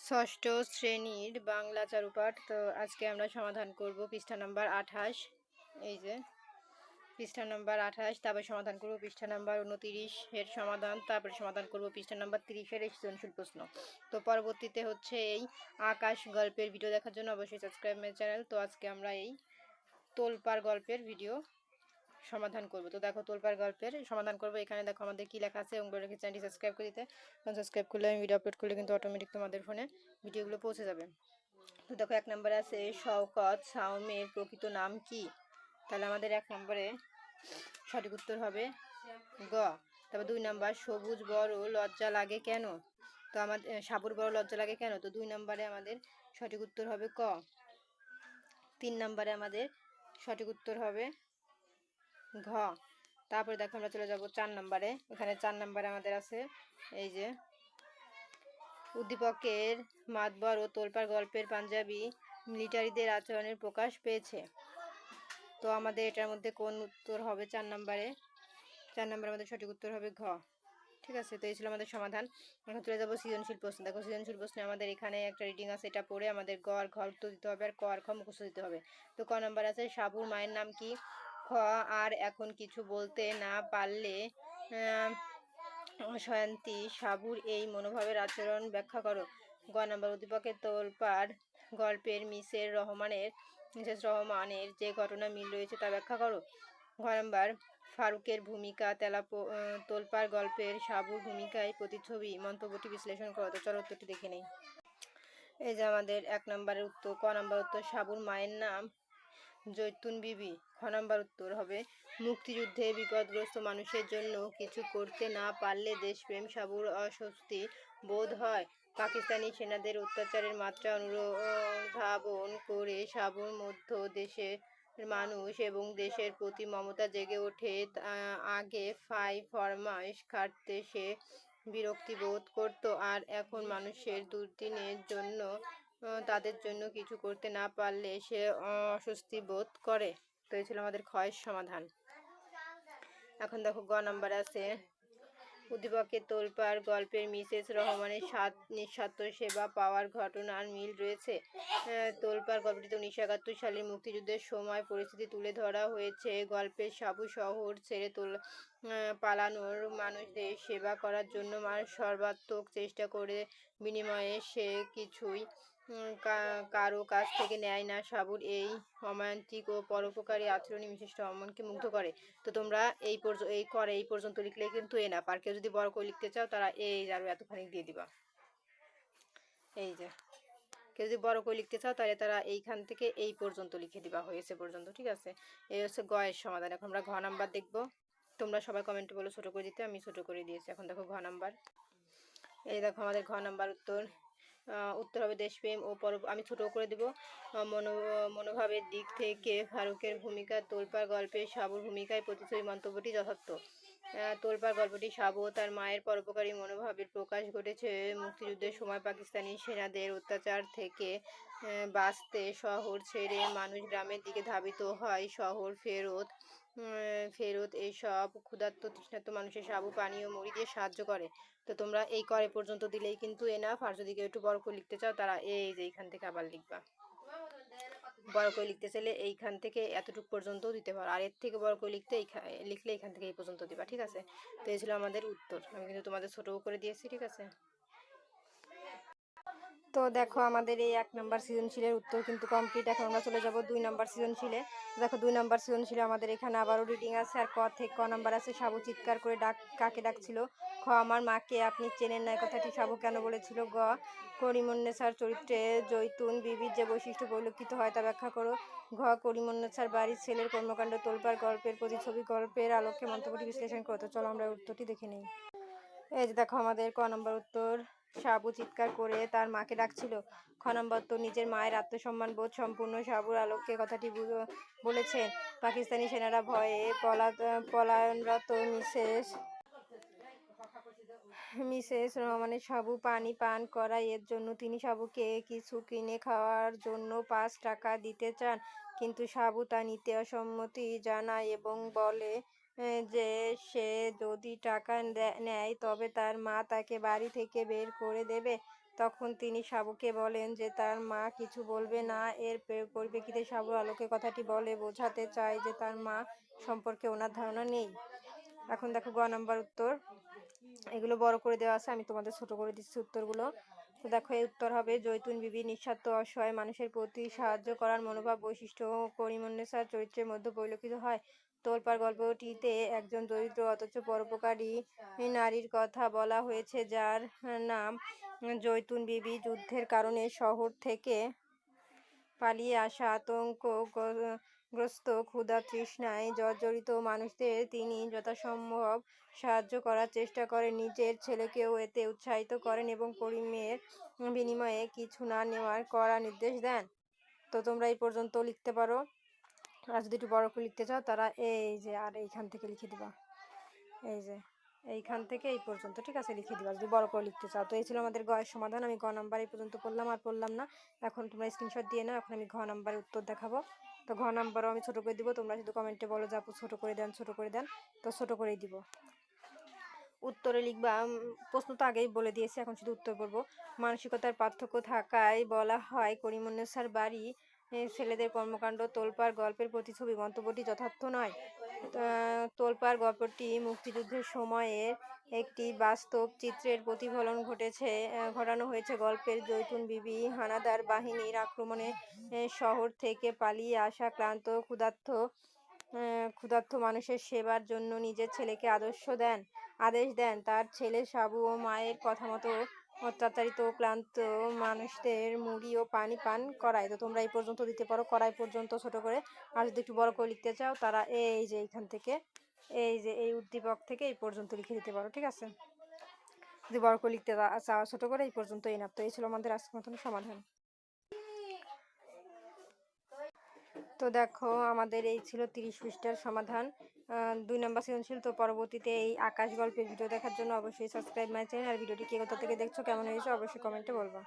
ষষ্ঠ শ্রেণীর বাংলা চারুপাঠ। তো আজকে আমরা সমাধান করব পৃষ্ঠা নাম্বার 28। এই যে পৃষ্ঠা নাম্বার 28, তারপরে সমাধান করব পৃষ্ঠা নাম্বার 29 এর সমাধান, তারপরে সমাধান করব পৃষ্ঠা নাম্বার 30 এর সৃজনশীল প্রশ্ন। তো পরবর্তীতে হচ্ছে এই আকাশ গল্পের ভিডিও দেখার জন্য অবশ্যই সাবস্ক্রাইব মাই চ্যানেল। তো আজকে আমরা এই তোলপাড় গল্পের ভিডিও সমাধান করব। তো দেখো তোলপাড় গল্পের সমাধান করব। এখানে দেখো আমাদের কি লেখা আছে এবং বলে রেখে চ্যানেলটি সাবস্ক্রাইব করে দিতে। সাবস্ক্রাইব করলে আমি ভিডিও আপলোড করলে কিন্তু অটোমেটিক তোমাদের ফোনে ভিডিওগুলো পৌঁছে যাবে। তো দেখো 1 নম্বরে আছে শওকত সাওমের প্রকৃত নাম কি? তাহলে আমাদের 1 নম্বরে সঠিক উত্তর হবে গ। তারপর 2 নম্বর সবুজ বড় লজ্জা লাগে কেন? তো আমাদের সাবুর বড় লজ্জা লাগে কেন? তো 2 নম্বরে আমাদের সঠিক উত্তর হবে ক। 3 নম্বরে আমাদের সঠিক উত্তর হবে ঘ। তারপরে দেখো আমরা চলে যাব 4 নম্বরে। এখানে 4 নম্বরে আমাদের আছে এই যে উদ্দীপকের মাতবর ও তোলপাড় গল্পের পাঞ্জাবি মিলিটারিদের আচরণের প্রকাশ পেয়েছে। তো আমাদের এটার মধ্যে কোন উত্তর হবে? 4 নম্বরে। 4 নম্বরে আমাদের সঠিক উত্তর হবে ঘ। ঠিক আছে, তো এই ছিল আমাদের সমাধান। এখন চলে যাবো সৃজনশীল প্রশ্ন। দেখো সৃজনশীল প্রশ্নে আমাদের এখানে একটা রিডিং আছে, এটা পড়ে আমাদের গ আর ঘ উত্তর দিতে হবে, আর ক আর খ মুখস্থ দিতে হবে। তো ক নম্বর আছে সাবুর মায়ের নাম কি? খ আর এখন কিছু বলতে না পারলে সয়ান্তি সাবুর এই মনোভাবের আচরণ ব্যাখ্যা করো। গ নম্বর উদ্দীপকের তোলপাড় গল্পের মিসেস রহমানের যে ঘটনা মিল রয়েছে তা ব্যাখ্যা করো। ঘ নম্বর ফারুকের ভূমিকা তোলপাড় গল্পের সাবুর ভূমিকায় প্রতিচ্ছবি মন্তব্যটি বিশ্লেষণ করো। তো চলো উত্তরটি দেখে নেই। এই যে আমাদের 1 নম্বরের উত্তর। ক নম্বর উত্তর সাবুর মায়ের নাম জৈতুন বিবি। খ নম্বর উত্তর হবে মুক্তিযুদ্ধে বিপদগ্রস্ত মানুষের জন্য কিছু করতে না পারলে দেশপ্রেম সাবুর অস্বস্তি বোধ হয়। পাকিস্তানি সেনাদের অত্যাচারের মাত্রা অনুধাবন করে সাবুর মধ্য দেশের মানুষ এবং দেশের প্রতি মমতা জেগে ওঠে। আগে ফরমাইশ খাটতে সে বিরক্তি বোধ করত, আর এখন মানুষের দুর্দিনের জন্য তাদের জন্য কিছু করতে না পারলে সে অস্বস্তি বোধ করে। তো এই ছিল আমাদের ক্ষয়ের সমাধান। এখন দেখো গ নম্বরে আছে উদ্দীপকের তোলপাড় গল্পের মিসেস রহমানের নিঃস্বার্থ সেবা পাওয়ার ঘটনার মিল রয়েছে। তোলপাড় গল্পটিতে 1971 সালের মুক্তিযুদ্ধের সময় পরিস্থিতি তুলে ধরা হয়েছে। গল্পের সাবু শহর ছেড়ে পালানোর মানুষদের সেবা করার জন্য সর্বাত্মক চেষ্টা করে, বিনিময়ে সে কিছুই কারো কাছ থেকে নেয় না। সাবুর এই অমান্তিক ও পরোপকারী আচরণই মিসেস রহমানকে মুগ্ধ করে। তো তোমরা এই পর্যন্ত লিখলে কিন্তু এনাফ। আর কেউ যদি বড় করে লিখতে চাও তারা এই আরো এতখানি দিয়ে দিবা। এই যে কেউ যদি বড় করে লিখতে চাও তাহলে তারা এইখান থেকে এই পর্যন্ত লিখে দিবা, হয়েছে পর্যন্ত। ঠিক আছে, এই হচ্ছে গ এর সমাধান। এখন আমরা ঘ নাম্বার দেখবো। তোমরা সবাই কমেন্টে বলো ছোট করে দিতে, আমি ছোট করে দিয়েছি। এখন দেখো ঘ নাম্বার। এই দেখো আমাদের ঘ নাম্বার উত্তর হবে দেশপ্রেম ও আমি ছোট করে দেব। মনোভাবের দিক থেকে ফারুকের ভূমিকা তোলপাড় গল্পে সাবুর ভূমিকায় প্রতিচ্ছবি মন্তব্যটি যথার্থ। তোলপাড় গল্পটি সাবু ও তার মায়ের পরোপকারী মনোভাবের প্রকাশ ঘটেছে। মুক্তিযুদ্ধের সময় পাকিস্তানি সেনাদের অত্যাচার থেকে বাঁচতে শহর ছেড়ে মানুষ গ্রামের দিকে ধাবিত হয়। শহর ফেরত এইসব ক্ষুধার্ত তৃষ্ণার্ত মানুষের সাবু পানি ও মুড়ি দিয়ে সাহায্য করে। তো তোমরা এই করে পর্যন্ত দিলেই কিন্তু এনাফ। আর যদি কেউ একটু বড় করে লিখতে চাও তারা এই যে এইখান থেকে আবার লিখবা। বড় করে লিখতে চাইলে এইখান থেকে এতটুকু পর্যন্ত দিতে পারো, আর এর থেকে বড় করে লিখলে এখান থেকে এই পর্যন্ত দিবা। ঠিক আছে, তো এই ছিল আমাদের উত্তর। আমি কিন্তু তোমাদের ছোটও করে দিয়েছি। ঠিক আছে, তো দেখো আমাদের এই 1 নম্বর সৃজনশীলের উত্তর কিন্তু কমপ্লিট। এখন আমরা চলে যাব 2 নম্বর সৃজনশীলে। দেখো 2 নম্বর সৃজনশীলে আমাদের এখানে আবারও রিডিং আছে, আর ক নম্বর আছে সাবু চিৎকার করে কাকে ডাকছিল। খ আমার মাকে আপনি চেনেন না কথাটি সাবু কেন বলেছিল। গ করিমুন্নেছার চরিত্রে জৈতুন বিবির যে বৈশিষ্ট্য পরিলক্ষিত হয় তা ব্যাখ্যা করো। ঘ করিমুন্নেছার বাড়ির ছেলের কর্মকাণ্ড তোলপাড় গল্পের প্রতিচ্ছবি গল্পের আলোকে মন্তব্যটি বিশ্লেষণ করো। তো চলো আমরা উত্তরটি দেখে নিই। এই যে দেখো আমাদের ক নম্বর উত্তর সাবু চিৎকার করে তার মাকে ডাকছিল। খ নম্বর উত্তর নিজের মায়ের আত্মসম্মান বোধ সম্পূর্ণ সাবুর আলোকে কথাটি বলেছেন। পাকিস্তানি সেনারা ভয়ে পলায়নরত মিসেস রহমানের সাবু পানি পান করায়, এর জন্য তিনি সাবুকে কিছু কিনে খাওয়ার জন্য 5 টাকা দিতে চান, কিন্তু সাবু তা নিতে অসম্মতি জানায় এবং বলে যে সে যদি টাকা নেয় তবে তার মা তাকে বাড়ি থেকে বের করে দেবে। তখন তিনি সাবুকে বলেন যে তার মা কিছু বলবে না। এর পরিপ্রেক্ষিতে সাবু আলোকে কথাটি বলে বোঝাতে চায় যে তার মা সম্পর্কে ওনার ধারণা নেই। এখন দেখো গ নাম্বার উত্তর, এগুলো বড় করে দেওয়া আছে, আমি তোমাদের ছোট করে দিচ্ছি উত্তরগুলো। তো দেখো এই উত্তর হবে জৈতুন বিবি নিঃস্বার্থ অসহায় মানুষের প্রতি সাহায্য করার মনোভাব বৈশিষ্ট্য করিমুন্নেসার চরিত্রের মধ্যে পরিলক্ষিত হয়। তোলপাড় গল্পটিতে একজন দরিদ্র অথচ পরোপকারী নারীর কথা বলা হয়েছে যার নাম জৈতুন বিবি। যুদ্ধের কারণে শহর থেকে পালিয়ে আসা আতঙ্কগ্রস্ত ক্ষুধা তৃষ্ণায় জর্জরিত মানুষদের তিনি যথাসম্ভব সাহায্য করার চেষ্টা করেন। নিজের ছেলেকেও এতে উৎসাহিত করেন এবং করিমের বিনিময়ে কিছু না নেওয়ার কড়া নির্দেশ দেন। তো তোমরা এই পর্যন্ত লিখতে পারো। আর যদি একটু বড় করে লিখতে চাও তারা এই যে আর এইখান থেকে লিখে দিবা, এই যে এইখান থেকে এই পর্যন্ত, ঠিক আছে, লিখে দিবা যদি বড় করে লিখতে চাও। তো এই ছিল আমাদের গয়ের সমাধান। আমি গ নাম্বার এই পর্যন্ত পড়লাম আর পড়লাম না। এখন তোমরা স্ক্রিনশট দিয়ে নাও। এখন আমি ঘ নাম্বারের উত্তর দেখাবো। তো ঘ নাম্বারও আমি ছোট করে দিব, তোমরা শুধু কমেন্টে বলো যে আপু ছোট করে দেন, ছোট করে দেন। তো ছোট করেই দিব। উত্তরে লিখবা, প্রশ্ন তো আগেই বলে দিয়েছি, এখন শুধু উত্তর বলবো। মানসিকতার পার্থক্য থাকায় বলা হয় করিমুন্নেসার বাড়ি ছেলেদের কর্মকাণ্ড তোলপাড় গল্পের প্রতিছবি। মন্তব্যটি যথার্থ নয়। তোলপাড় গল্পটি মুক্তিযুদ্ধের সময়ের একটি বাস্তব চিত্রের প্রতিফলন ঘটানো হয়েছে। গল্পের জৈতুন বিবি হানাদার বাহিনীর আক্রমণে শহর থেকে পালিয়ে আসা ক্লান্ত ক্ষুধার্ত মানুষের সেবার জন্য নিজের ছেলেকে আদেশ দেন। তার ছেলে সাবু ও মায়ের কথা মতো অত্যাচারিত ও ক্লান্ত মানুষদের মুড়ি ও পানি পান করায়। তো তোমরা এই পর্যন্ত দিতে পারো কড়াই পর্যন্ত ছোট করে। আর যদি একটু বড় করে লিখতে চাও তারা এই যে এইখান থেকে, এই যে এই উদ্দীপক থেকে এই পর্যন্ত লিখে দিতে পারো, ঠিক আছে। যদি বড় করে লিখতে চাও ছোট করে এই পর্যন্ত এনাফ। তো এই ছিল আমাদের আজকের মতন সমাধান। তো দেখো আমাদের এই ছিল 30 পৃষ্ঠার সমাধান, 2 নম্বর সৃজনশীল। তো পরবর্তীতে এই আকাশ গল্পের ভিডিও দেখার জন্য অবশ্যই সাবস্ক্রাইব মাই চ্যানেল। আর ভিডিওটি কে কোথা থেকে দেখছো, কেমন হয়েছে অবশ্যই কমেন্টে বলবা।